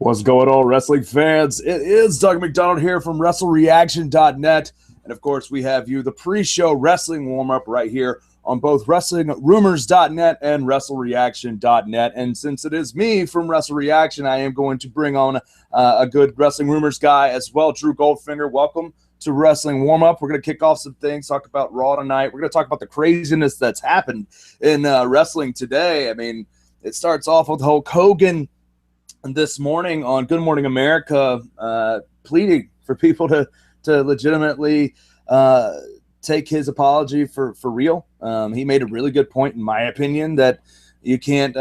What's going on, wrestling fans? It is Doug McDonald here from WrestleReaction.net. And, of course, we have you, the pre-show wrestling warm-up right here on both WrestlingRumors.net and WrestleReaction.net. And since it is me from Wrestle Reaction, I am going to bring on a good Wrestling Rumors guy as well, Drew Goldfinger. Welcome to Wrestling Warm-Up. We're going to kick off some things, talk about Raw tonight. We're going to talk about the craziness that's happened in wrestling today. I mean, it starts off with Hulk Hogan this morning on Good Morning America, pleading for people to legitimately take his apology for real. He made a really good point, in my opinion, that you can't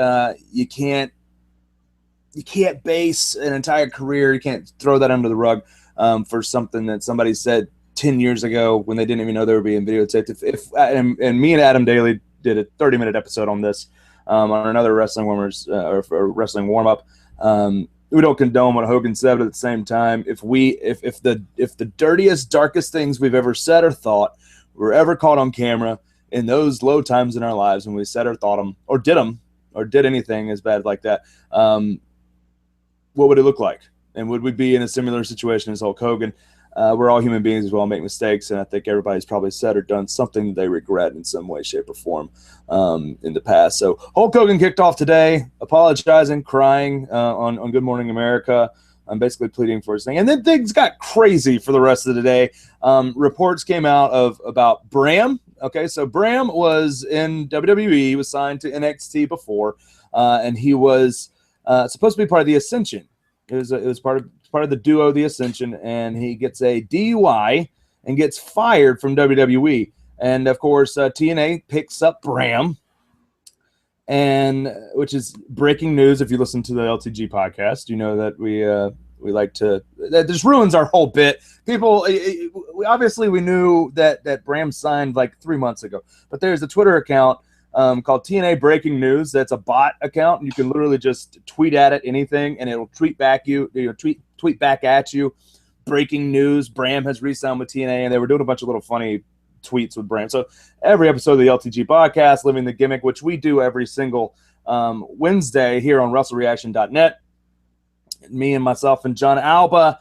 base an entire career, you can't throw that under the rug for something that somebody said 10 years ago when they didn't even know they were being videotaped. And me and Adam Daly did a 30-minute episode on this on another Wrestling Warmers or Wrestling Warm-Up. We don't condone what Hogan said, but at the same time, if the dirtiest, darkest things we've ever said or thought were ever caught on camera in those low times in our lives when we said or thought them or did anything as bad like that, what would it look like? And would we be in a similar situation as Hulk Hogan? We're all human beings as well, make mistakes, and I think everybody's probably said or done something they regret in some way, shape, or form in the past. So Hulk Hogan kicked off today, apologizing, crying on Good Morning America. I'm basically pleading for his thing. And then things got crazy for the rest of the day. Reports came out about Bram. Okay, so Bram was in WWE. He was signed to NXT before, and he was supposed to be part of the Ascension. It was part of the duo, the Ascension, and he gets a DUI and gets fired from WWE. And of course, TNA picks up Bram, and which is breaking news. If you listen to the LTG podcast, you know that we like to. That just ruins our whole bit. People, we knew that Bram signed like 3 months ago, but there's a Twitter account called TNA Breaking News. That's a bot account, and you can literally just tweet at it anything, and it'll tweet back at you. Breaking news: Bram has re-signed with TNA, and they were doing a bunch of little funny tweets with Bram. So every episode of the LTG podcast, Living the Gimmick, which we do every single Wednesday here on WrestleReaction.net, me and myself and John Alba,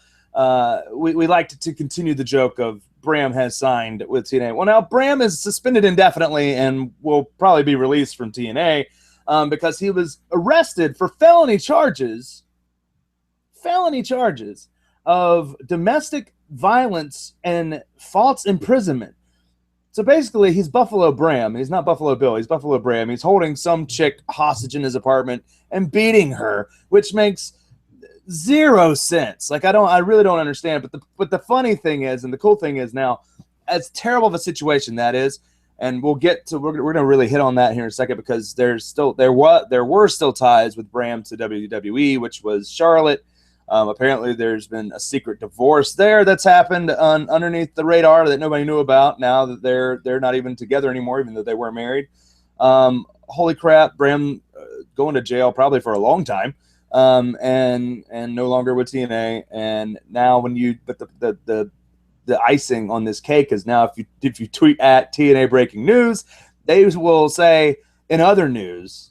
we like to continue the joke of Bram has signed with TNA. Well, now Bram is suspended indefinitely and will probably be released from TNA because he was arrested for felony charges of domestic violence and false imprisonment. So basically, he's Buffalo Bram. He's not Buffalo Bill. He's Buffalo Bram. He's holding some chick hostage in his apartment and beating her, which makes zero sense. Like, I really don't understand. But the funny thing is, and the cool thing is now, as terrible of a situation that is, and we're going to really hit on that here in a second, because there were still ties with Bram to WWE, which was Charlotte. Apparently, there's been a secret divorce there that's happened underneath the radar that nobody knew about. Now that they're not even together anymore, even though they were married. Holy crap, Bram going to jail probably for a long time. And no longer with TNA. And now the icing on this cake is now if you tweet at TNA Breaking News, they will say, in other news,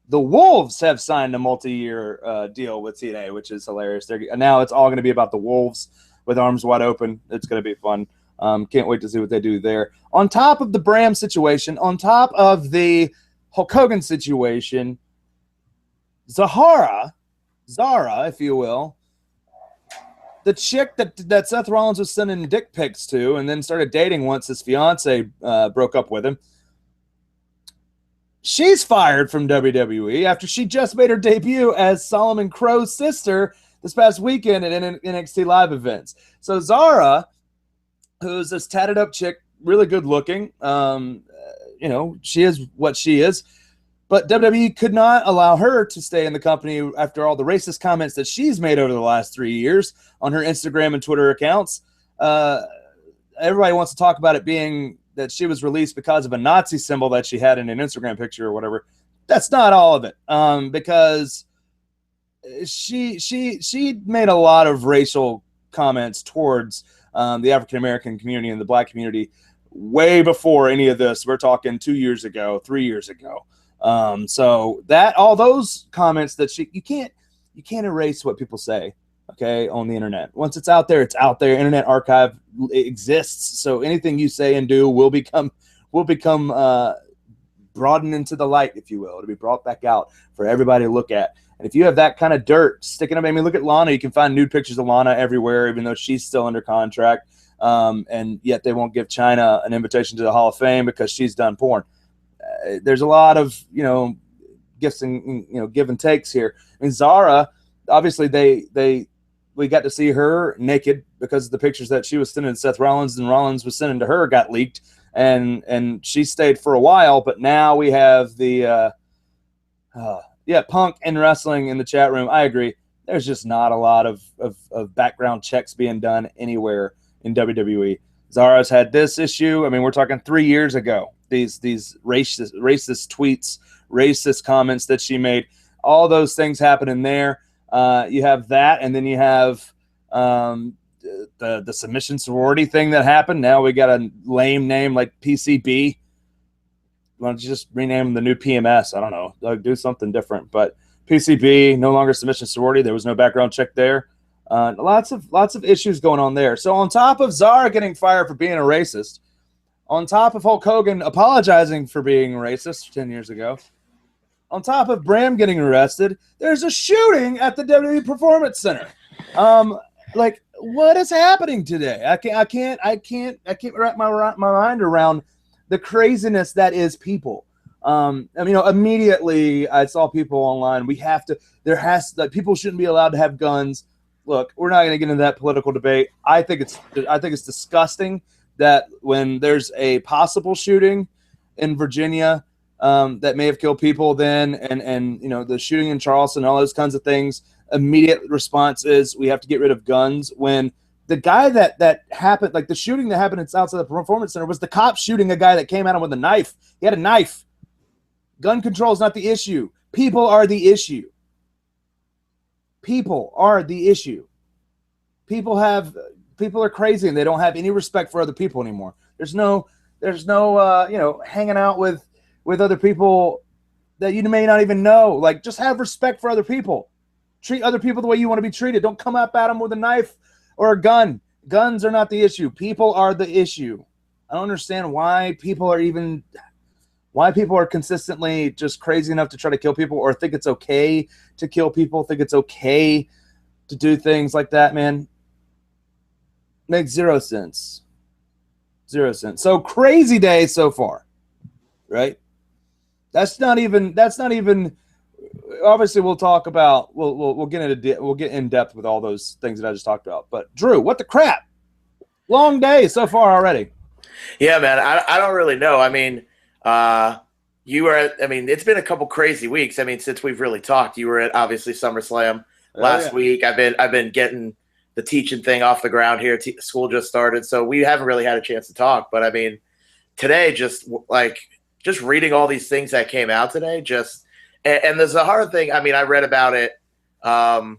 the Wolves have signed a multi-year deal with TNA, which is hilarious. Now it's all going to be about the Wolves with arms wide open. It's going to be fun. Can't wait to see what they do there. On top of the Bram situation, on top of the Hulk Hogan situation, Zara, if you will, the chick that Seth Rollins was sending dick pics to and then started dating once his fiance broke up with him, she's fired from WWE after she just made her debut as Solomon Crow's sister this past weekend at NXT Live events. So Zara, who's this tatted up chick, really good looking, she is what she is. But WWE could not allow her to stay in the company after all the racist comments that she's made over the last 3 years on her Instagram and Twitter accounts. Everybody wants to talk about it being that she was released because of a Nazi symbol that she had in an Instagram picture or whatever. That's not all of it, because she made a lot of racial comments towards the African-American community and the Black community way before any of this. We're talking 2 years ago, 3 years ago. So that all those comments that you you can't erase what people say, okay, on the internet. Once it's out there, it's out there. Internet archive exists, so anything you say and do will become broadened into the light, if you will, to be brought back out for everybody to look at. And if you have that kind of dirt sticking up, I mean, look at Lana. You can find nude pictures of Lana everywhere, even though she's still under contract. And yet they won't give China an invitation to the Hall of Fame because she's done porn. There's a lot of, gifts and, give and takes here. I mean, Zara, obviously we got to see her naked because of the pictures that she was sending to Seth Rollins and Rollins was sending to her got leaked. And she stayed for a while, but now we have the Punk and wrestling in the chat room. I agree. There's just not a lot of background checks being done anywhere in WWE. Zara's had this issue. I mean, we're talking 3 years ago. These racist tweets, racist comments that she made, all those things happening there. You have that, and then you have the submission sorority thing that happened. Now we got a lame name like PCB. Why don't you just rename the new PMS? I don't know. Like, do something different. But PCB, no longer submission sorority. There was no background check there. Lots of issues going on there. So on top of Zara getting fired for being a racist, on top of Hulk Hogan apologizing for being racist 10 years ago, on top of Bram getting arrested, there's a shooting at the WWE Performance Center. Like, what is happening today? I can't wrap my mind around the craziness that is people. Immediately I saw people online. People shouldn't be allowed to have guns. Look, we're not going to get into that political debate. I think it's disgusting that when there's a possible shooting in Virginia that may have killed people then, and the shooting in Charleston, all those kinds of things, immediate response is we have to get rid of guns. When the guy that happened, like the shooting that happened outside the Performance Center, was the cop shooting a guy that came at him with a knife. He had a knife. Gun control is not the issue. People are the issue. People are the issue. People are crazy and they don't have any respect for other people anymore. There's no hanging out with other people that you may not even know. Like, just have respect for other people. Treat other people the way you want to be treated. Don't come up at them with a knife or a gun. Guns are not the issue. People are the issue. I don't understand why people are consistently just crazy enough to try to kill people, or think it's okay to kill people, think it's okay to do things like that, man. Makes zero sense. 0 cents. So crazy day so far, right? That's not even obviously we'll talk about, we'll get in depth with all those things that I just talked about. But Drew, what the crap? Long day so far already. Yeah, man. I don't really know. I mean, it's been a couple crazy weeks. I mean, since we've really talked, you were at obviously SummerSlam last week. I've been getting the teaching thing off the ground here. School just started, so we haven't really had a chance to talk. But I mean, today, just reading all these things that came out today, and there's a hard thing. I mean, I read about it. I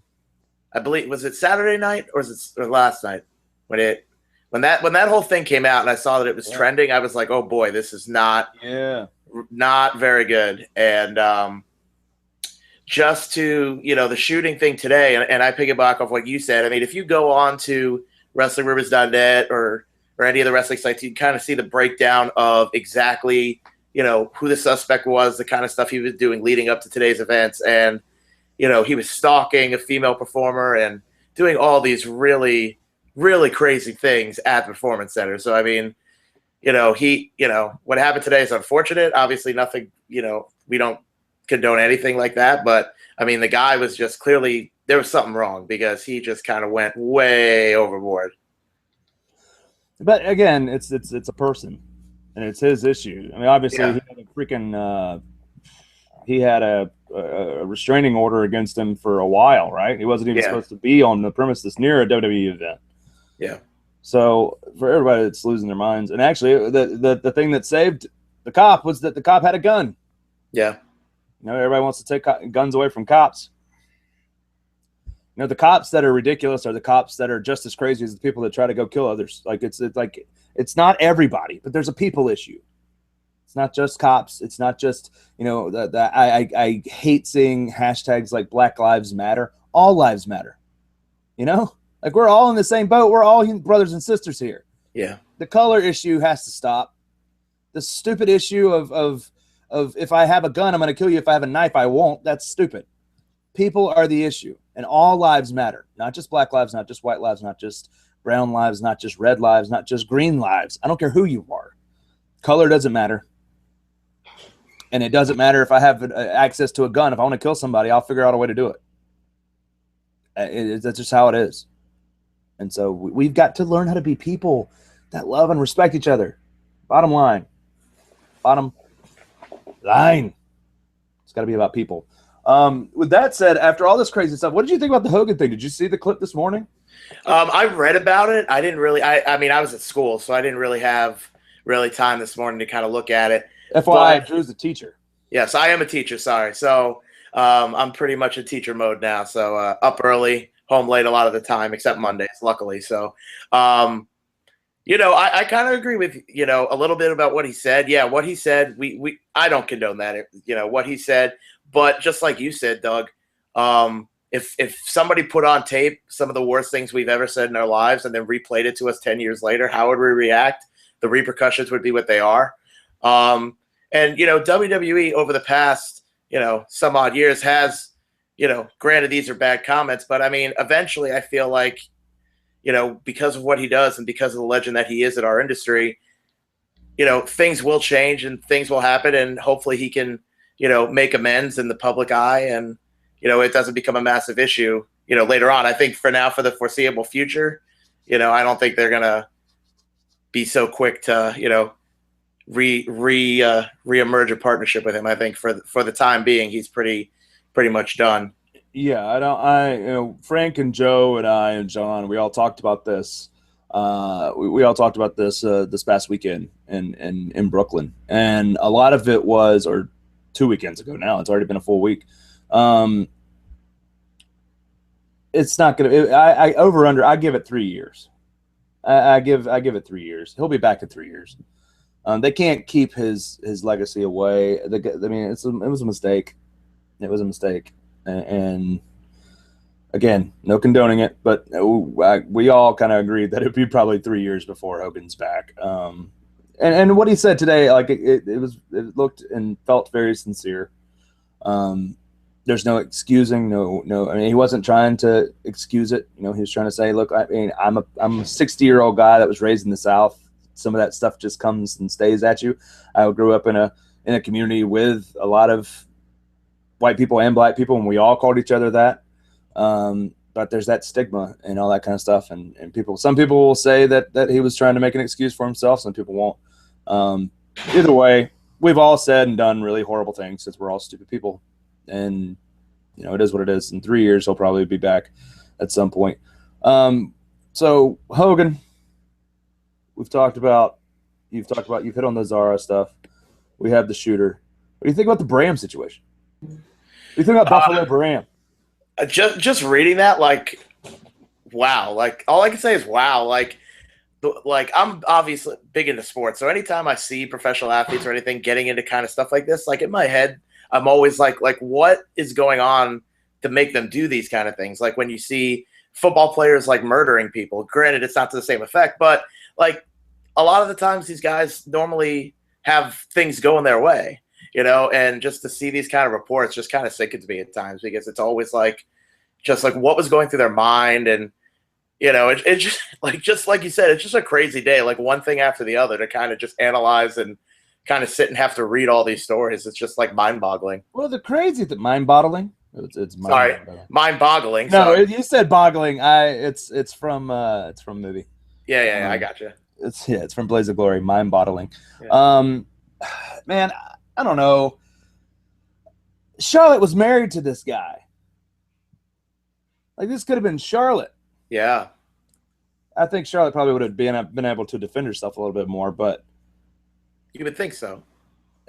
believe, was it Saturday night or last night when that whole thing came out and I saw that it was trending, I was like, oh boy, this is not very good. And the shooting thing today, and I piggyback off what you said. I mean, if you go on to WrestlingRumors.net or any of the wrestling sites, you kind of see the breakdown of exactly, who the suspect was, the kind of stuff he was doing leading up to today's events. And, he was stalking a female performer and doing all these really, really crazy things at the Performance Center. So, I mean, what happened today is unfortunate. Obviously nothing, we don't condone anything like that. But, I mean, the guy was just clearly, there was something wrong because he just kind of went way overboard. But, again, it's a person, and it's his issue. I mean, obviously he had a restraining order against him for a while, right? He wasn't even supposed to be on the premises near a WWE event. Yeah. So for everybody that's losing their minds, and actually the thing that saved the cop was that the cop had a gun. Yeah. Everybody wants to take guns away from cops. The cops that are ridiculous are the cops that are just as crazy as the people that try to go kill others. Like it's not everybody, but there's a people issue. It's not just cops. It's not just, I hate seeing hashtags like Black Lives Matter. All lives matter. You know, like we're all in the same boat. We're all brothers and sisters here. Yeah. The color issue has to stop. The stupid issue of if I have a gun, I'm going to kill you. If I have a knife, I won't. That's stupid. People are the issue, and all lives matter. Not just black lives, not just white lives, not just brown lives, not just red lives, not just green lives. I don't care who you are. Color doesn't matter. And it doesn't matter if I have access to a gun. If I want to kill somebody, I'll figure out a way to do it. That's just how it is. And so we've got to learn how to be people that love and respect each other. Bottom line. Bottom line. It's got to be about people. With that said, after all this crazy stuff, what did you think about the Hogan thing? Did you see the clip this morning? I read about it. I didn't really. I mean, I was at school, so I didn't really have time this morning to kind of look at it. FYI, Drew's a teacher. Yes, I am a teacher. Sorry. So I'm pretty much in teacher mode now. So up early, home late a lot of the time, except Mondays, luckily. So, I kind of agree with, a little bit about what he said. Yeah, what he said, I don't condone that, what he said. But just like you said, Doug, if somebody put on tape some of the worst things we've ever said in our lives and then replayed it to us 10 years later, how would we react? The repercussions would be what they are. And, WWE over the past, some odd years has, granted these are bad comments, but I mean, eventually I feel like, because of what he does and because of the legend that he is in our industry, things will change and things will happen, and hopefully he can, make amends in the public eye, and, it doesn't become a massive issue, later on. I think for now, for the foreseeable future, I don't think they're going to be so quick to, re-emerge a partnership with him. I think for the time being, he's pretty much done. Yeah, Frank and Joe and I and John, we all talked about this. We all talked about this this past weekend in Brooklyn, and a lot of it was, or 2 weekends ago now. It's already been a full week. It's not gonna. I over under. I give it 3 years. I give it 3 years. He'll be back in 3 years. They can't keep his legacy away. I mean, it was a mistake. It was a mistake. And again, no condoning it, but we all kind of agreed that it'd be probably 3 years before Hogan's back. And what he said today, like it looked and felt very sincere. There's no excusing, no. I mean, he wasn't trying to excuse it. He was trying to say, look, I mean, I'm a 60-year-old guy that was raised in the South. Some of that stuff just comes and stays at you. I grew up in a community with a lot of white people and black people, and we all called each other that. But there's that stigma and all that kind of stuff. And some people will say that he was trying to make an excuse for himself. Some people won't. Either way, we've all said and done really horrible things since we're all stupid people. And, it is what it is. In 3 years, he'll probably be back at some point. So Hogan, you've hit on the Zara stuff. We have the shooter. What do you think about the Bram situation? What do you think about Buffalo Bram? Just reading that, like, wow. Like, all I can say is wow. Like I'm obviously big into sports, so anytime I see professional athletes or anything getting into kind of stuff like this, like in my head, I'm always like what is going on to make them do these kind of things? Like when you see football players like murdering people, granted it's not to the same effect, but like a lot of the times these guys normally have things going their way, and just to see these kind of reports just kind of sickens me at times, because it's always like what was going through their mind. And it's just like you said, it's just a crazy day, like one thing after the other to kind of just analyze and kind of sit and have to read all these stories. It's just like mind-boggling. Well, the crazy thing, mind-boggling. It's mind-boggling. No, you said boggling. It's from movie. Yeah, I got you. It's from Blaze of Glory. Mind-boggling. Yeah. Man, I don't know. Charlotte was married to this guy. Like, this could have been Charlotte. Yeah. I think Charlotte probably would have been able to defend herself a little bit more, but you would think so.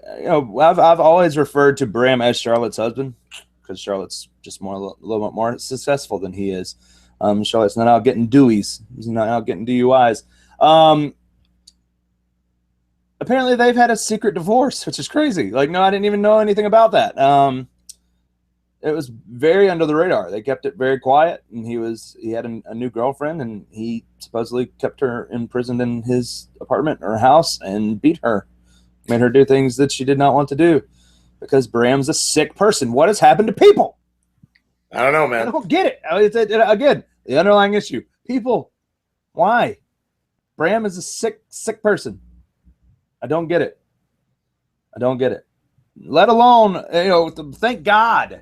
I've always referred to Bram as Charlotte's husband, because Charlotte's just a little bit more successful than he is. Charlotte's not out getting Deweys. He's not out getting DUIs. Apparently they've had a secret divorce, which is crazy. Like, no, I didn't even know anything about that. it was very under the radar. They kept it very quiet, and he had a new girlfriend, and he supposedly kept her imprisoned in his apartment or house and beat her, made her do things that she did not want to do, because Bram's a sick person. What has happened to people? I don't know, man. I don't get it. Again, the underlying issue. People, why? Bram is a sick person. I don't get it. Let alone, thank God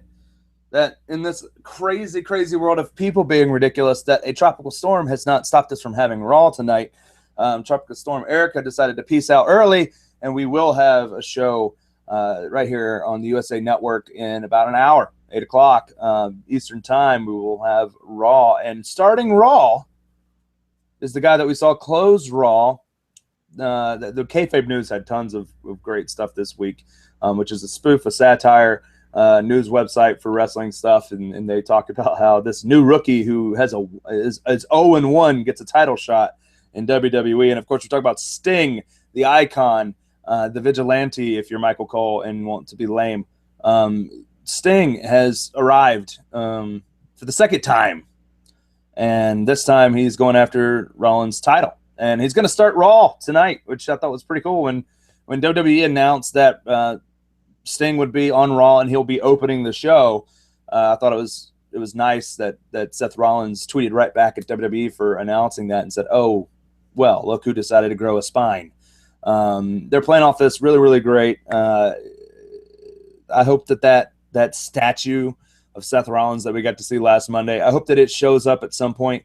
that in this crazy, crazy world of people being ridiculous, that a tropical storm has not stopped us from having Raw tonight. Tropical Storm Erica decided to peace out early, and we will have a show right here on the USA Network in about an hour, 8 o'clock Eastern Time. We will have Raw, and starting Raw is the guy that we saw close Raw. The Kayfabe News had tons of great stuff this week, which is a spoof, a satire news website for wrestling stuff, and they talk about how this new rookie who is 0-1 gets a title shot in WWE. And of course, we're talking about Sting, the icon, the vigilante, if you're Michael Cole and want to be lame. Sting has arrived for the second time, and this time he's going after Rollins' title. And he's going to start Raw tonight, which I thought was pretty cool. When WWE announced that Sting would be on Raw and he'll be opening the show, I thought it was nice that Seth Rollins tweeted right back at WWE for announcing that and said, "Oh, well, look who decided to grow a spine." They're playing off this really, really great. I hope that statue of Seth Rollins that we got to see last Monday, I hope that it shows up at some point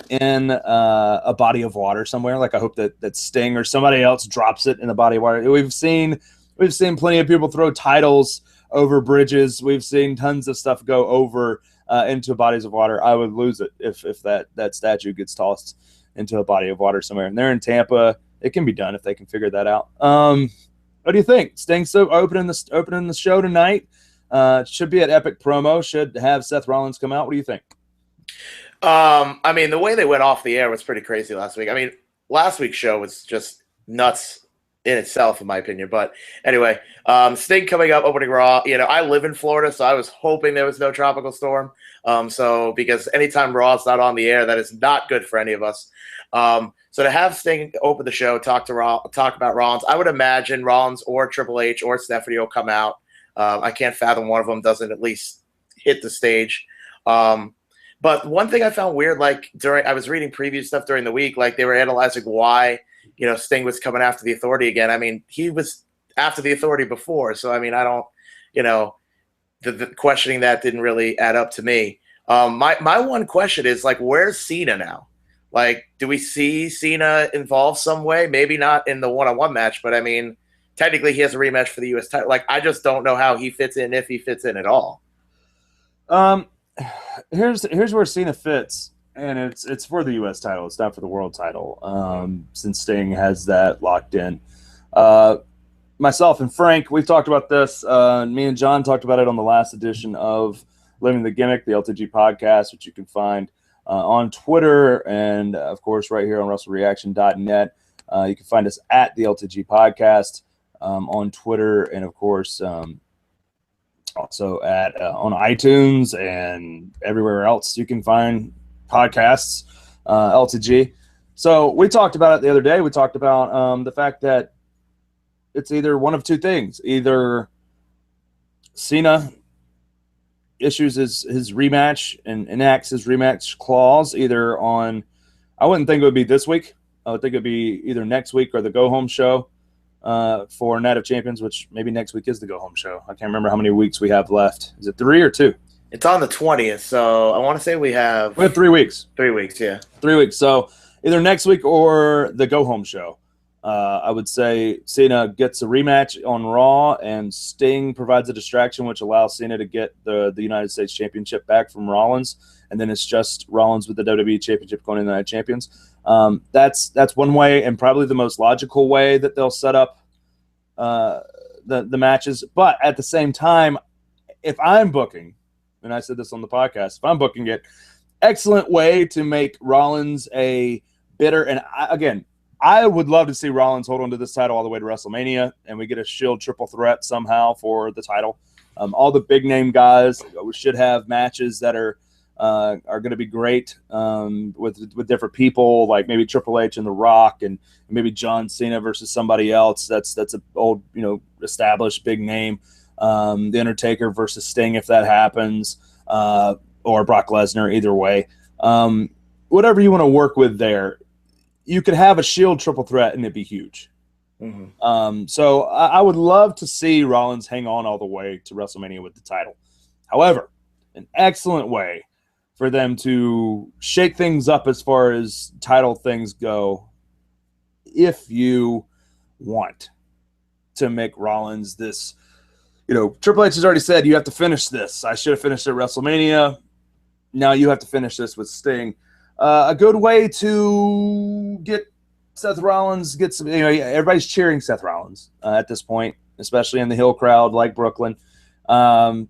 in a body of water somewhere. Like, I hope that Sting or somebody else drops it in the body of water. We've seen plenty of people throw titles over bridges. We've seen tons of stuff go over into bodies of water. I would lose it if that statue gets tossed into a body of water somewhere. And they're in Tampa. It can be done if they can figure that out. What do you think? Sting's opening the show tonight. Should be at Epic Promo. Should have Seth Rollins come out. What do you think? I mean, the way they went off the air was pretty crazy last week. I mean, last week's show was just nuts in itself, in my opinion. But anyway, Sting coming up, opening Raw. I live in Florida, so I was hoping there was no tropical storm. Because anytime Raw is not on the air, that is not good for any of us. So to have Sting open the show, talk about Rollins, I would imagine Rollins or Triple H or Stephanie will come out. I can't fathom one of them doesn't at least hit the stage. But one thing I found weird, I was reading preview stuff during the week, they were analyzing why, Sting was coming after the Authority again. I mean, he was after the Authority before. So, I mean, I don't, the questioning that didn't really add up to me. My one question is, where's Cena now? Do we see Cena involved some way? Maybe not in the one-on-one match, but I mean, technically he has a rematch for the U.S. title. I just don't know how he fits in, if he fits in at all. Here's where Cena fits, and it's for the U.S. title. It's not for the world title. Since Sting has that locked in. Myself and Frank, we've talked about this. Me and John talked about it on the last edition of Living the Gimmick, the LTG podcast, which you can find on Twitter and, of course, right here on WrestleReaction.net. You can find us at the LTG podcast on Twitter, and, of course, also on iTunes and everywhere else you can find podcasts, LTG. So we talked about it the other day. We talked about the fact that it's either one of two things. Either Cena issues his rematch and enacts his rematch clause either on, I wouldn't think it would be this week. I would think it would be either next week or the go-home show for Night of Champions, which maybe next week is the go-home show. I can't remember how many weeks we have left. Is it 3 or 2? It's on the 20th, so I want to say we have 3 weeks. 3 weeks, yeah. 3 weeks. So either next week or the go-home show. I would say Cena gets a rematch on Raw, and Sting provides a distraction, which allows Cena to get the United States Championship back from Rollins, and then it's just Rollins with the WWE Championship going into the Night of Champions. That's one way, and probably the most logical way that they'll set up the matches. But at the same time, if I'm booking, and I said this on the podcast, if I'm booking it, excellent way to make Rollins a bitter, and I would love to see Rollins hold on to this title all the way to WrestleMania, and we get a Shield triple threat somehow for the title. All the big name guys should have matches that are going to be great with different people, like maybe Triple H and The Rock, and maybe John Cena versus somebody else. That's an old, established big name. The Undertaker versus Sting, if that happens, or Brock Lesnar. Either way, whatever you want to work with there, you could have a Shield triple threat and it'd be huge. Mm-hmm. So I would love to see Rollins hang on all the way to WrestleMania with the title. However, an excellent way for them to shake things up as far as title things go, if you want to make Rollins this, Triple H has already said you have to finish this. I should have finished at WrestleMania. Now you have to finish this with Sting. A good way to get Seth Rollins, everybody's cheering Seth Rollins at this point, especially in the Hill crowd like Brooklyn. A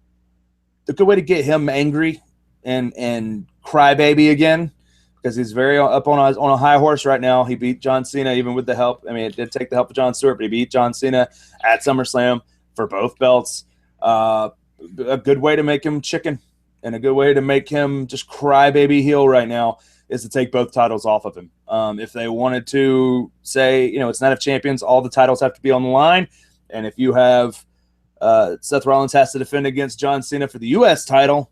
good way to get him angry and crybaby again, because he's very up on a high horse right now. He beat John Cena even with the help. I mean, it did take the help of John Stewart, but he beat John Cena at SummerSlam for both belts. A good way to make him chicken and a good way to make him just crybaby heel right now is to take both titles off of him. If they wanted to say, it's Night of Champions, all the titles have to be on the line. And if you have Seth Rollins has to defend against John Cena for the U.S. title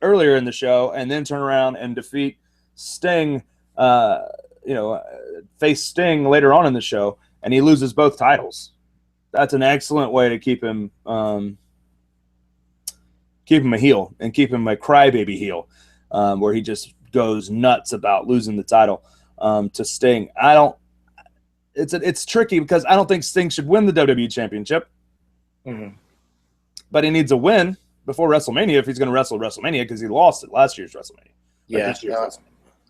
earlier in the show and then turn around and defeat Sting, face Sting later on in the show, and he loses both titles. That's an excellent way to keep him a heel and keep him a crybaby heel, where he just goes nuts about losing the title to Sting. It's tricky because I don't think Sting should win the WWE Championship, but he needs a win before WrestleMania if he's going to wrestle WrestleMania, because he lost at last year's WrestleMania. Yeah,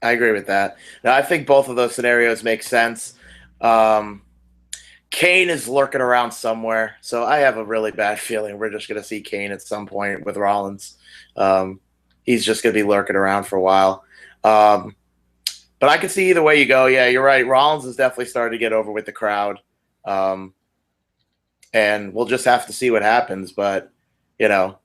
I agree with that. No, I think both of those scenarios make sense. Kane is lurking around somewhere, so I have a really bad feeling we're just going to see Kane at some point with Rollins. He's just going to be lurking around for a while. But I can see either way you go. Yeah, you're right. Rollins is definitely starting to get over with the crowd. And we'll just have to see what happens. But, I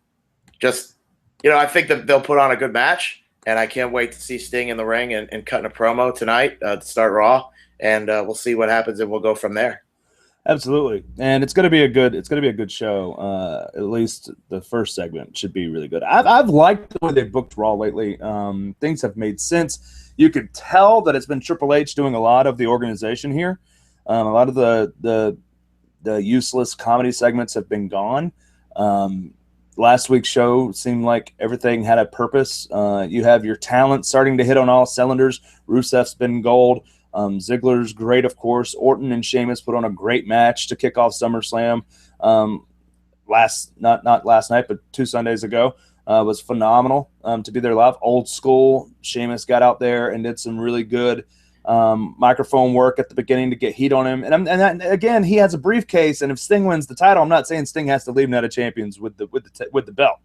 think that they'll put on a good match. And I can't wait to see Sting in the ring and cutting a promo tonight to start Raw. And we'll see what happens, and we'll go from there. Absolutely, and it's going to be a good show. At least the first segment should be really good. I've liked the way they booked Raw lately. Things have made sense. You could tell that it's been Triple H doing a lot of the organization here. A lot of the useless comedy segments have been gone. Last week's show seemed like everything had a purpose. You have your talent starting to hit on all cylinders. Rusev's been gold. Ziggler's great, of course. Orton and Sheamus put on a great match to kick off SummerSlam. Not last night, but 2 Sundays ago, was phenomenal to be there live. Old school. Sheamus got out there and did some really good microphone work at the beginning to get heat on him. And again, he has a briefcase, and if Sting wins the title, I'm not saying Sting has to leave Night of Champions with the belt.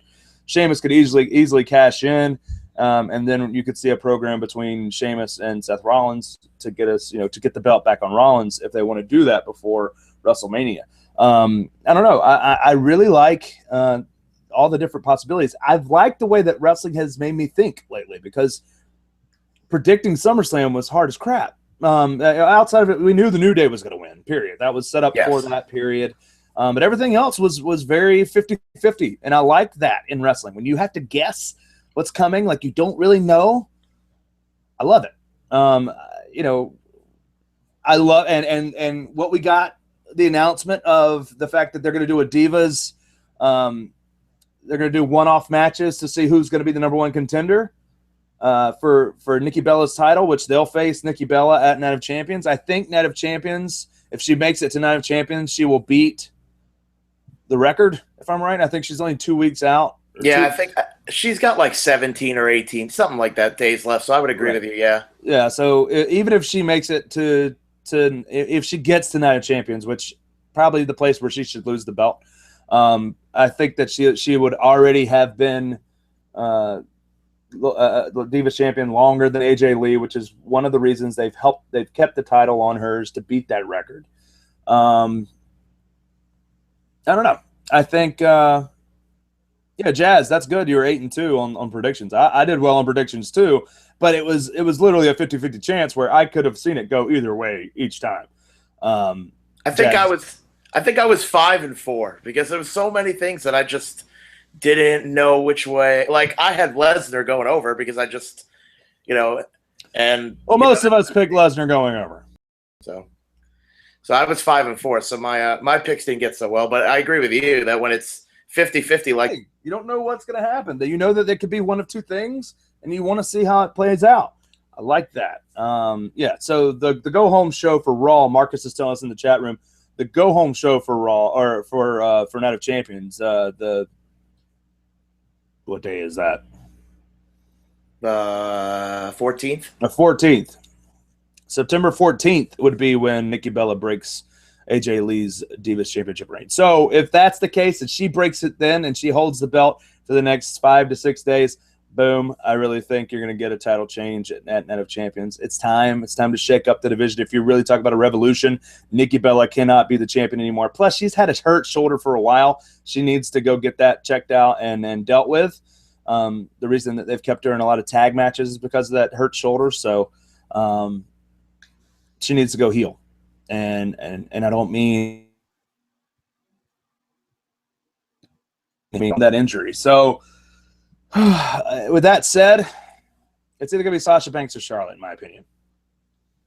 Sheamus could easily cash in. And then you could see a program between Sheamus and Seth Rollins to get us, to get the belt back on Rollins if they want to do that before WrestleMania. I don't know. I really like all the different possibilities. I've liked the way that wrestling has made me think lately, because predicting SummerSlam was hard as crap. Outside of it, we knew the New Day was going to win, period. That was set up for that period. But everything else was very 50-50. And I like that in wrestling. When you have to guess what's coming, like you don't really know, I love it. I love and what we got, the announcement of the fact that they're going to do a Divas, they're going to do one-off matches to see who's going to be the number one contender for Nikki Bella's title, which they'll face Nikki Bella at Night of Champions. I think Night of Champions, if she makes it to Night of Champions, she will beat the record, if I'm right. I think she's only 2 weeks out. Yeah, I think she's got like 17 or 18, something like that, days left. So I would agree with you. Yeah. Yeah. So even if she makes it to if she gets to Night of Champions, which probably the place where she should lose the belt, I think that she would already have been the Divas champion longer than AJ Lee, which is one of the reasons they've kept the title on hers to beat that record. I don't know. I think Yeah, Jazz, that's good. You were 8-2 on predictions. I did well on predictions too, but it was literally a 50-50 chance where I could have seen it go either way each time. I think I was 5-4 because there was so many things that I just didn't know which way. Like I had Lesnar going over because I just, and most of us picked Lesnar going over. So I was 5-4. So my picks didn't get so well, but I agree with you that when it's 50-50, like you don't know what's going to happen. That you know that there could be one of two things, and you want to see how it plays out. I like that. So the go home show for Raw. Marcus is telling us in the chat room the go home show for Raw or for Night of Champions. What day is that? 14th. The 14th. September 14th would be when Nikki Bella breaks AJ Lee's Divas Championship reign. So if that's the case and she breaks it then and she holds the belt for the next 5 to 6 days, boom, I really think you're going to get a title change at Night of Champions. It's time. It's time to shake up the division. If you really talk about a revolution, Nikki Bella cannot be the champion anymore. Plus, she's had a hurt shoulder for a while. She needs to go get that checked out and dealt with. The reason that they've kept her in a lot of tag matches is because of that hurt shoulder. So she needs to go heel. And I don't mean that injury. So with that said, it's either going to be Sasha Banks or Charlotte, in my opinion.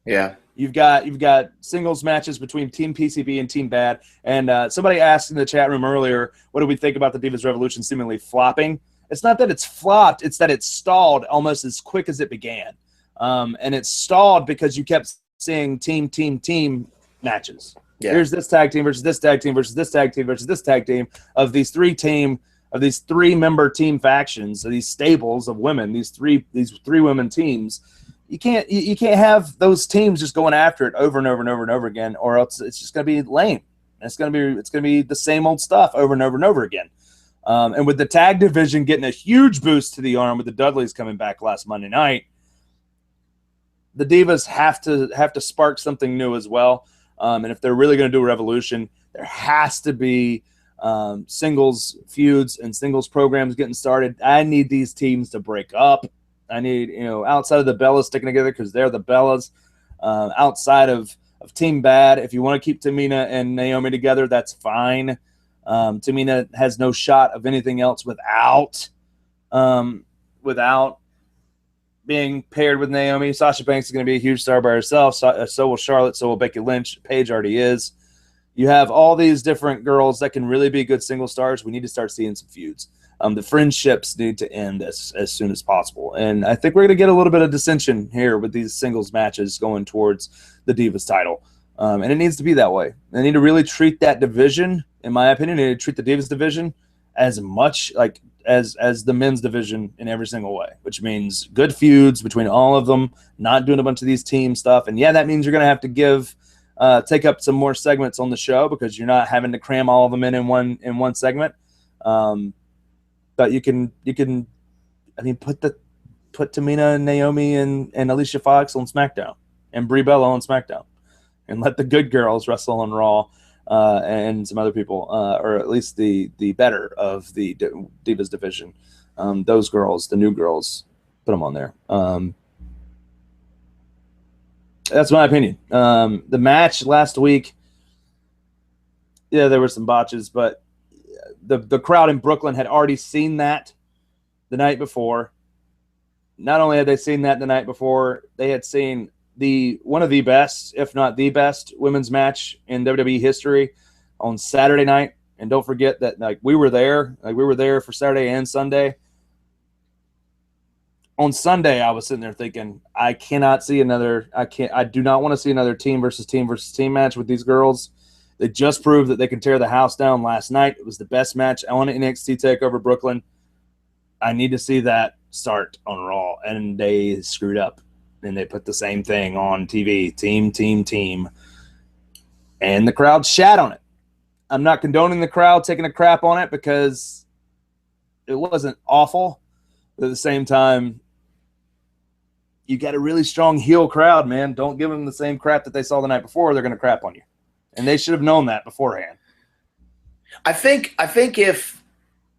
Yeah. You've got singles matches between Team PCB and Team Bad. And somebody asked in the chat room earlier, what do we think about the Divas Revolution seemingly flopping? It's not that it's flopped. It's that it's stalled almost as quick as it began. And it's stalled because you kept seeing team matches. Yeah. Here's this tag team versus this tag team versus this tag team versus this tag team of these three member team factions, of these stables of women, these three women teams. You can't have those teams just going after it over and over and over and over again, or else it's just going to be lame. It's going to be the same old stuff over and over and over again. And with the tag division getting a huge boost to the arm with the Dudleys coming back last Monday night, the Divas have to spark something new as well. And if they're really going to do a revolution, there has to be singles feuds and singles programs getting started. I need these teams to break up. I need, outside of the Bellas sticking together because they're the Bellas. Outside of Team Bad, if you want to keep Tamina and Naomi together, that's fine. Tamina has no shot of anything else without being paired with Naomi. Sasha Banks is going to be a huge star by herself. So will Charlotte. So will Becky Lynch. Paige already is. You have all these different girls that can really be good single stars. We need to start seeing some feuds. The friendships need to end as soon as possible. And I think we're going to get a little bit of dissension here with these singles matches going towards the Divas title. And it needs to be that way. They need to really treat that division, in my opinion, they need to treat the Divas division as much like as the men's division in every single way, which means good feuds between all of them, not doing a bunch of these team stuff. And yeah, that means you're going to have to take up some more segments on the show because you're not having to cram all of them in one segment. But you can put Tamina and Naomi and Alicia Fox on SmackDown and Brie Bella on SmackDown and let the good girls wrestle on Raw and some other people, or at least the better of the Divas division. Those girls, the new girls, put them on there. That's my opinion. The match last week, yeah, there were some botches, but the crowd in Brooklyn had already seen that the night before. Not only had they seen that the night before, they had seen one of the best, if not the best, women's match in WWE history on Saturday night. And don't forget that we were there for Saturday and Sunday. On Sunday, I was sitting there thinking, I do not want to see another team versus team match with these girls. They just proved that they can tear the house down last night. It was the best match on NXT TakeOver Brooklyn. I need to see that start on Raw, and they screwed up. And they put the same thing on TV, team. And the crowd shat on it. I'm not condoning the crowd taking a crap on it because it wasn't awful. But at the same time, you got a really strong heel crowd, man. Don't give them the same crap that they saw the night before. They're going to crap on you. And they should have known that beforehand. I think if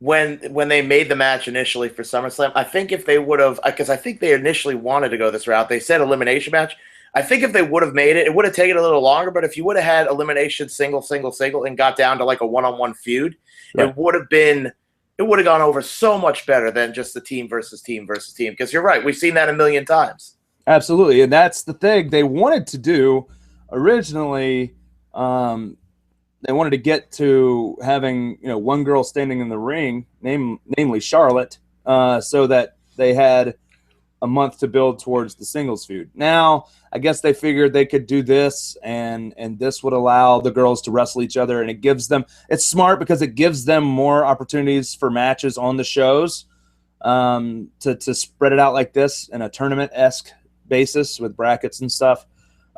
when they made the match initially for SummerSlam, I think if they would have, because I think they initially wanted to go this route, they said elimination match. I think if they would have made it, it would have taken a little longer. But if you would have had elimination single, and got down to like a one-on-one feud, right, it would have gone over so much better than just the team versus team versus team. Because you're right, we've seen that a million times. Absolutely, and that's the thing they wanted to do originally. They wanted to get to having one girl standing in the ring, namely Charlotte, so that they had a month to build towards the singles feud. Now, I guess they figured they could do this, and this would allow the girls to wrestle each other, and it's smart because it gives them more opportunities for matches on the shows, to spread it out like this in a tournament-esque basis with brackets and stuff,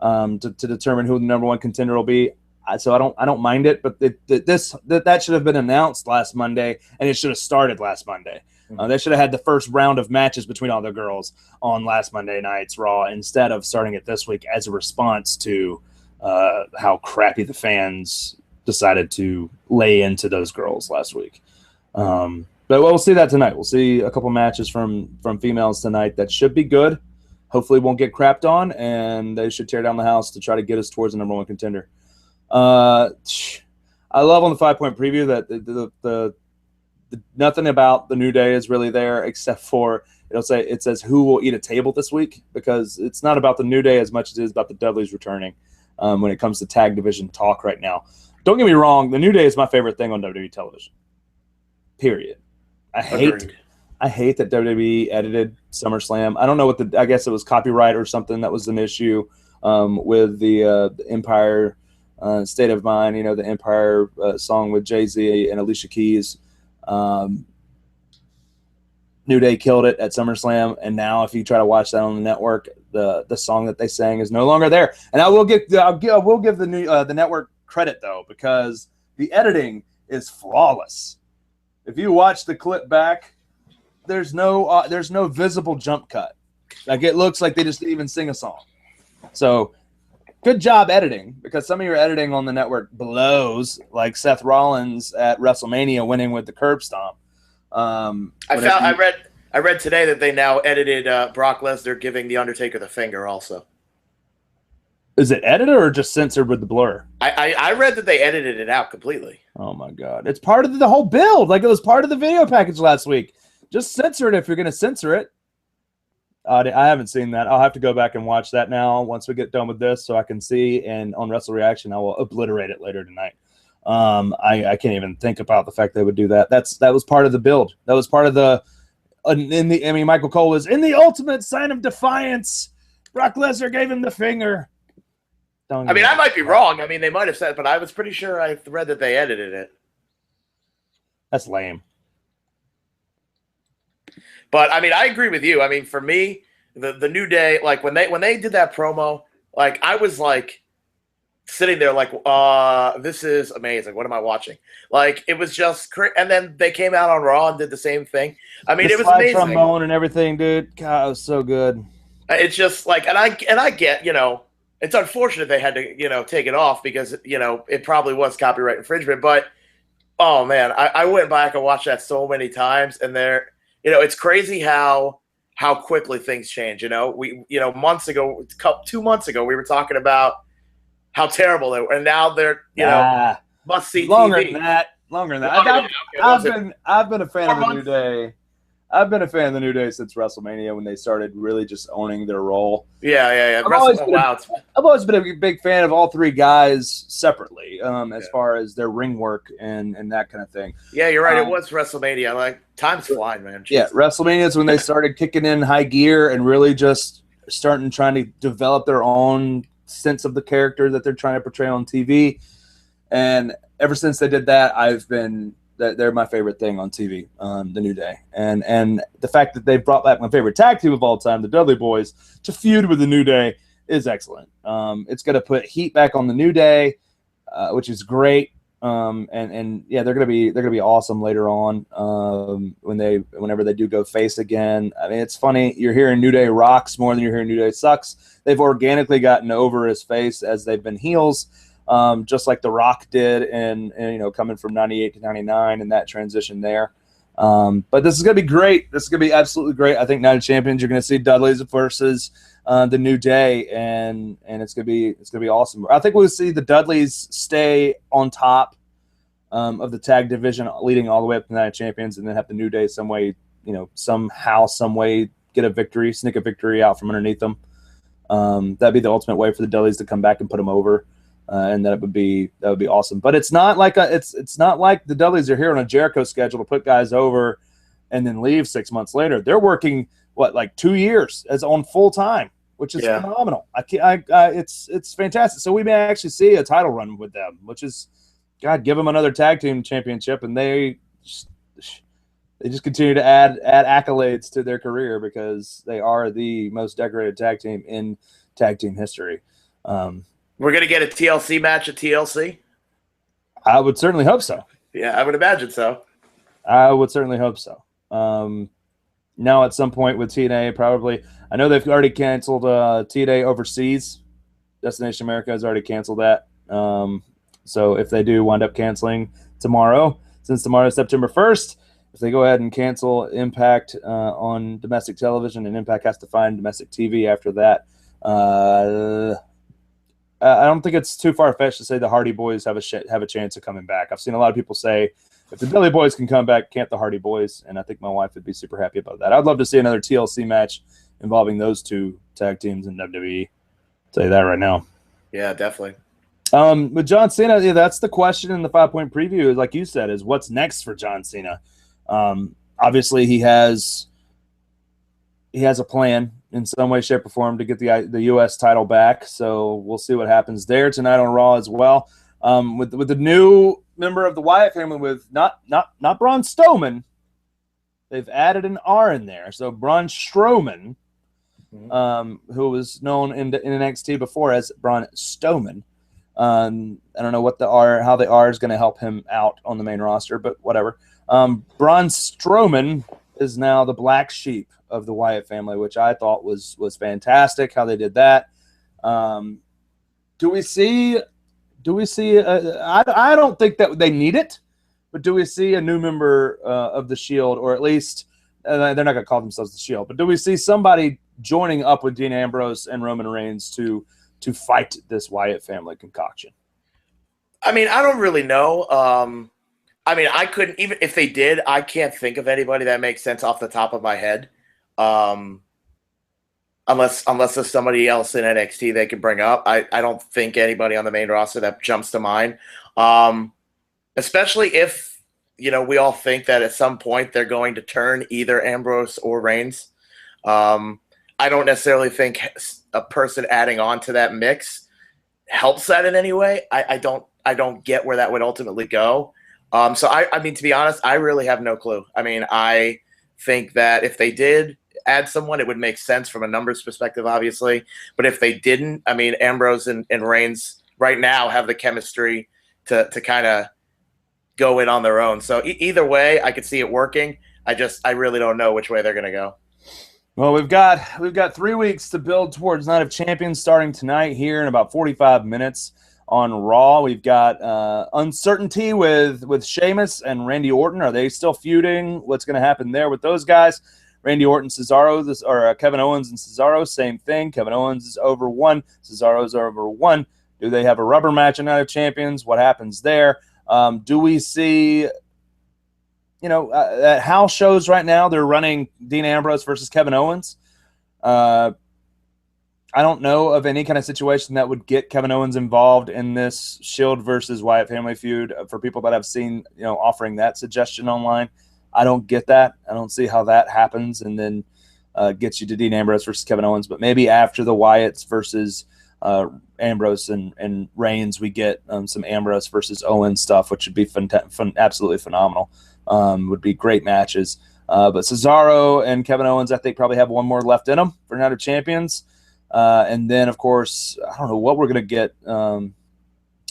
to determine who the number one contender will be. So I don't mind it, but that should have been announced last Monday, and it should have started last Monday. They should have had the first round of matches between all the girls on last Monday night's Raw instead of starting it this week as a response to how crappy the fans decided to lay into those girls last week. But we'll see that tonight. We'll see a couple matches from females tonight that should be good. Hopefully won't get crapped on, and they should tear down the house to try to get us towards the number one contender. I love on the 5-point preview that the nothing about the New Day is really there except for it says who will eat a table this week, because it's not about the New Day as much as it is about the Dudleys returning when it comes to tag division talk right now. Don't get me wrong, the New Day is my favorite thing on WWE television. Period. I hate that WWE edited SummerSlam. I don't know I guess it was copyright or something that was an issue with the Empire State of Mind, the Empire song with Jay-Z and Alicia Keys. New Day killed it at SummerSlam, and now if you try to watch that on the network, the song that they sang is no longer there. And I will give the network credit though, because the editing is flawless. If you watch the clip back, there's no visible jump cut. Like, it looks like they just didn't even sing a song. So good job editing, because some of your editing on the network blows, like Seth Rollins at WrestleMania winning with the curb stomp. I read today that they now edited Brock Lesnar giving The Undertaker the finger also. Is it edited or just censored with the blur? I read that they edited it out completely. Oh my God. It's part of the whole build. Like, it was part of the video package last week. Just censor it if you're going to censor it. I haven't seen that. I'll have to go back and watch that now once we get done with this so I can see, and on Wrestle Reaction, I will obliterate it later tonight. I can't even think about the fact they would do that. That was part of the build. That was part of Michael Cole was in the ultimate sign of defiance. Brock Lesnar gave him the finger. I might be wrong. They might have said, but I was pretty sure I read that they edited it. That's lame. But I agree with you. For me, the New Day, like when they did that promo, like I was like sitting there like, this is amazing. What am I watching? Like, it was just and then they came out on Raw and did the same thing. It was amazing. Trombone and everything, dude. God, it was so good. It's just like, and I get, it's unfortunate they had to, take it off because, it probably was copyright infringement. But, oh man, I went back and watched that so many times, and it's crazy how quickly things change. We months ago, 2 months ago, we were talking about how terrible they were, and now they're must see longer TV. than that. I've been a fan of the New Day. I've been a fan of the New Day since WrestleMania, when they started really just owning their role. Yeah. I've always been a big fan of all three guys separately, as far as their ring work and that kind of thing. Yeah, you're right. It was WrestleMania. Like, time's flying, man. Jesus. Yeah, WrestleMania is when they started kicking in high gear and really just trying to develop their own sense of the character that they're trying to portray on TV. And ever since they did that, they're my favorite thing on TV, the New Day. And the fact that they've brought back my favorite tag team of all time, the Dudley Boys, to feud with the New Day is excellent. It's going to put heat back on the New Day, which is great. And yeah, they're going to be awesome later on whenever they do go face again. It's funny. You're hearing New Day rocks more than you're hearing New Day sucks. They've organically gotten over his face as they've been heels. Just like The Rock did, and coming from 98 to 99 and that transition there. But this is going to be great. This is going to be absolutely great. I think Night of Champions, you're going to see Dudley's versus the New Day, and it's going to be awesome. I think we'll see the Dudleys stay on top of the tag division, leading all the way up to the Night of Champions, and then have the New Day some way, somehow, some way get a victory, sneak a victory out from underneath them. That'd be the ultimate way for the Dudleys to come back and put them over. And that would be awesome. But it's not like it's not like the Dudleys are here on a Jericho schedule to put guys over and then leave 6 months later. They're working like 2 years as on full time, which is phenomenal. It's fantastic. So we may actually see a title run with them, which is, God, give them another tag team championship, and they just continue to add accolades to their career because they are the most decorated tag team in tag team history. We're going to get a TLC match at TLC? I would certainly hope so. Yeah, I would imagine so. I would certainly hope so. Now at some point with TNA, probably. I know they've already canceled TNA overseas. Destination America has already canceled that. So if they do wind up canceling tomorrow, since tomorrow is September 1st, if they go ahead and cancel Impact on domestic television, and Impact has to find domestic TV after that, I don't think it's too far-fetched to say the Hardy Boys have a chance of coming back. I've seen a lot of people say, if the Billy Boys can come back, can't the Hardy Boys? And I think my wife would be super happy about that. I'd love to see another TLC match involving those two tag teams in WWE. I'll tell you that right now. Yeah, definitely. With John Cena, that's the question in the 5-point preview, like you said, is what's next for John Cena? Obviously, he has a plan in some way, shape, or form to get the U.S. title back. So we'll see what happens there tonight on Raw as well. With the new member of the Wyatt family, with not Braun Strowman, they've added an R in there. So Braun Strowman, who was known in NXT before as Braun Strowman. I don't know how the R is going to help him out on the main roster, but whatever. Braun Strowman is now the black sheep of the Wyatt family, which I thought was fantastic how they did that. Do we see? I don't think that they need it, but do we see a new member of the Shield, or at least they're not going to call themselves the Shield, but do we see somebody joining up with Dean Ambrose and Roman Reigns to fight this Wyatt family concoction? I mean, I don't really know. I mean, I couldn't, even if they did, I can't think of anybody that makes sense off the top of my head. Unless there's somebody else in NXT they can bring up. I don't think anybody on the main roster that jumps to mind. Especially if, we all think that at some point they're going to turn either Ambrose or Reigns. I don't necessarily think a person adding on to that mix helps that in any way. I don't get where that would ultimately go. So I mean, to be honest, I really have no clue. I mean, I think that if they did add someone, it would make sense from a numbers perspective, obviously. But if they didn't, I mean, Ambrose and Reigns right now have the chemistry to kind of go in on their own. So either way, I could see it working. I really don't know which way they're going to go. Well, we've got 3 weeks to build towards Night of Champions starting tonight here in about 45 minutes on Raw. We've got uncertainty with Sheamus and Randy Orton. Are they still feuding? What's going to happen there with those guys? Randy Orton, Cesaro, or Kevin Owens and Cesaro, same thing. Kevin Owens is over 1. Cesaro's over 1. Do they have a rubber match in Night of Champions? What happens there? Do we see, at house shows right now, they're running Dean Ambrose versus Kevin Owens. I don't know of any kind of situation that would get Kevin Owens involved in this Shield versus Wyatt family feud. For people that have seen, offering that suggestion online, I don't get that. I don't see how that happens and then gets you to Dean Ambrose versus Kevin Owens. But maybe after the Wyatts versus Ambrose and Reigns, we get some Ambrose versus Owens stuff, which would be absolutely phenomenal. Would be great matches. But Cesaro and Kevin Owens, I think, probably have one more left in them for Night of Champions. And then, of course, I don't know what we're going to get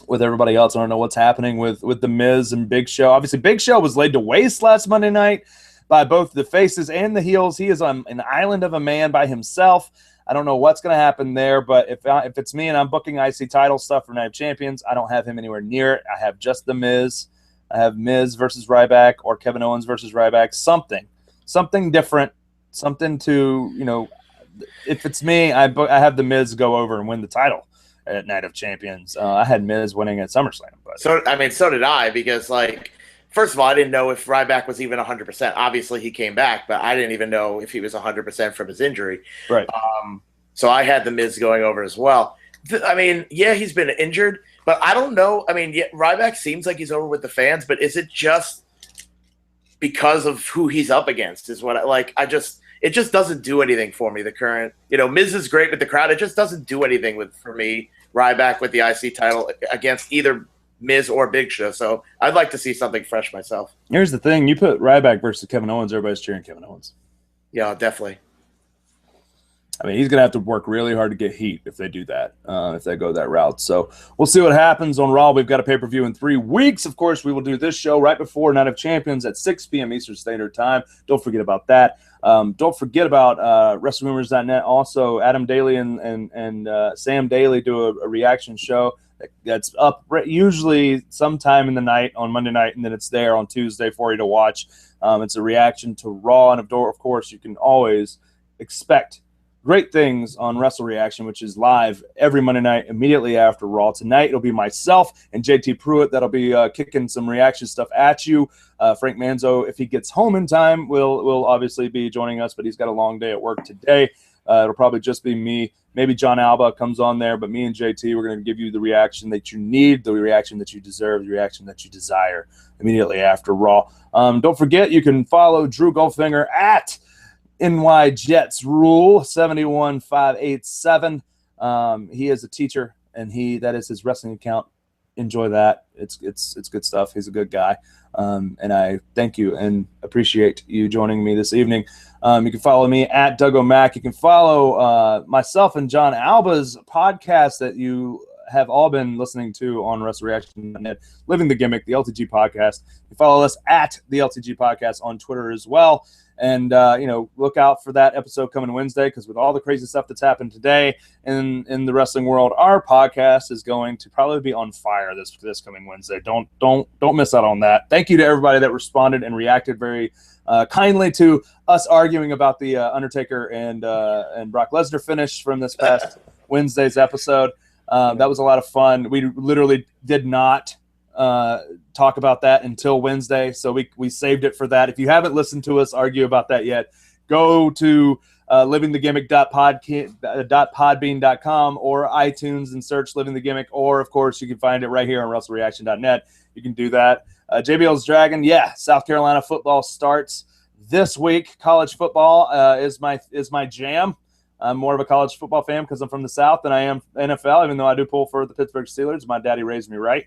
with everybody else. I don't know what's happening with The Miz and Big Show. Obviously, Big Show was laid to waste last Monday night by both the faces and the heels. He is on an island of a man by himself. I don't know what's going to happen there, but if it's me and I'm booking IC title stuff for Night of Champions, I don't have him anywhere near it. I have just The Miz. I have Miz versus Ryback or Kevin Owens versus Ryback. Something different, something to, if it's me, I have the Miz go over and win the title at Night of Champions. I had Miz winning at SummerSlam. But so did I, because first of all, I didn't know if Ryback was even 100%. Obviously, he came back, but I didn't even know if he was 100% from his injury. Right. So I had the Miz going over as well. He's been injured, but I don't know. Ryback seems like he's over with the fans, but is it just because of who he's up against? Is what it just doesn't do anything for me. The current, Miz is great with the crowd. It just doesn't do anything for me. Ryback with the IC title against either Miz or Big Show. So I'd like to see something fresh myself. Here's the thing. You put Ryback versus Kevin Owens, everybody's cheering Kevin Owens. Yeah, definitely. He's going to have to work really hard to get heat if they do that, if they go that route. So we'll see what happens on Raw. We've got a pay-per-view in 3 weeks. Of course, we will do this show right before Night of Champions at 6 p.m. Eastern Standard Time. Don't forget about that. Don't forget about WrestlingRumors.net. Also, Adam Daly and Sam Daly do a reaction show that's up usually sometime in the night on Monday night, and then it's there on Tuesday for you to watch. It's a reaction to Raw, and of course, you can always expect great things on Wrestle Reaction, which is live every Monday night immediately after Raw. Tonight, it'll be myself and JT Pruitt that'll be kicking some reaction stuff at you. Frank Manzo, if he gets home in time, will obviously be joining us, but he's got a long day at work today. It'll probably just be me. Maybe John Alba comes on there, but me and JT, we're going to give you the reaction that you need, the reaction that you deserve, the reaction that you desire immediately after Raw. Don't forget, you can follow Drew Goldfinger at NY Jets Rule 71587. He is a teacher, and that is his wrestling account. Enjoy that. It's good stuff. He's a good guy. And I thank you and appreciate you joining me this evening. You can follow me at Doug O'Mac. You can follow myself and John Alba's podcast that you have all been listening to on WrestleReaction.net, Living the Gimmick, the LTG podcast. You follow us at the LTG podcast on Twitter as well. And, look out for that episode coming Wednesday, because with all the crazy stuff that's happened today in the wrestling world, our podcast is going to probably be on fire this coming Wednesday. Don't miss out on that. Thank you to everybody that responded and reacted very kindly to us arguing about the Undertaker and Brock Lesnar finish from this past Wednesday's episode. That was a lot of fun. We literally did not talk about that until Wednesday, so we saved it for that. If you haven't listened to us argue about that yet, go to livingthegimmick.podbean.com or iTunes and search Living the Gimmick, or of course you can find it right here on WrestleReaction.net. You can do that. JBL's Dragon, South Carolina football starts this week. College football is my jam. I'm more of a college football fan because I'm from the South than I am NFL, even though I do pull for the Pittsburgh Steelers. My daddy raised me right.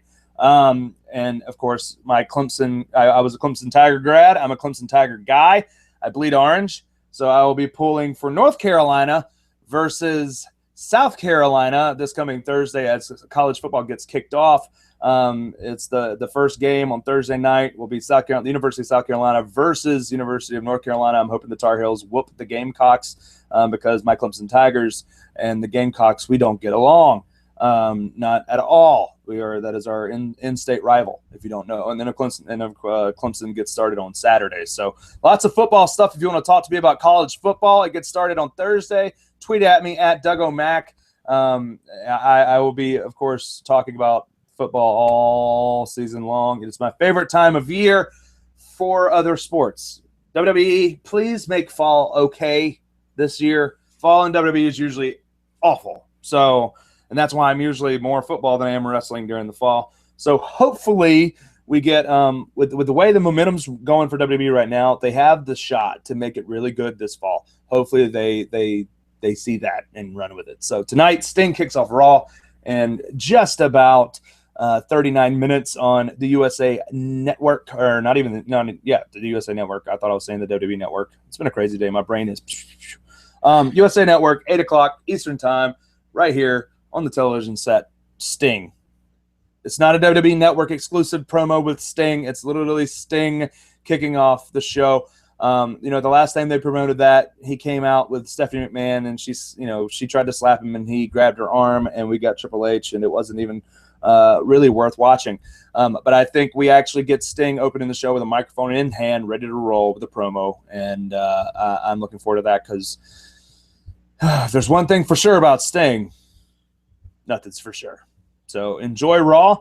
And of course, my Clemson, I was a Clemson Tiger grad. I'm a Clemson Tiger guy. I bleed orange. So I will be pulling for North Carolina versus South Carolina this coming Thursday as college football gets kicked off. It's the first game on Thursday night will be the University of South Carolina versus University of North Carolina. I'm hoping the Tar Heels whoop the Gamecocks because my Clemson Tigers and the Gamecocks, we don't get along. Not at all. That is our in-state rival, if you don't know. And then Clemson gets started on Saturday. So lots of football stuff. If you want to talk to me about college football, it gets started on Thursday. Tweet at me at Doug O'Mac. I will be, of course, talking about football all season long. It's my favorite time of year for other sports. WWE, please make fall okay this year. Fall in WWE is usually awful. And that's why I'm usually more football than I am wrestling during the fall. So hopefully we get with the way the momentum's going for WWE right now, they have the shot to make it really good this fall. Hopefully they see that and run with it. So tonight, Sting kicks off Raw, and just about 39 minutes on the USA Network, or the USA Network. I thought I was saying the WWE Network. It's been a crazy day. My brain is USA Network, 8 o'clock Eastern Time, right here on the television set. Sting. It's not a WWE Network exclusive promo with Sting. It's literally Sting kicking off the show. The last time they promoted that, he came out with Stephanie McMahon, and she tried to slap him, and he grabbed her arm, and we got Triple H, and it wasn't even really worth watching. But I think we actually get Sting opening the show with a microphone in hand, ready to roll with a promo, and I'm looking forward to that because if there's one thing for sure about Sting, nothing's for sure. So enjoy Raw.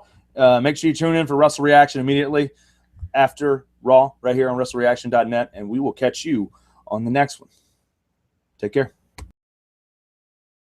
Make sure you tune in for Wrestle Reaction immediately after Raw right here on WrestleReaction.net, and we will catch you on the next one. Take care.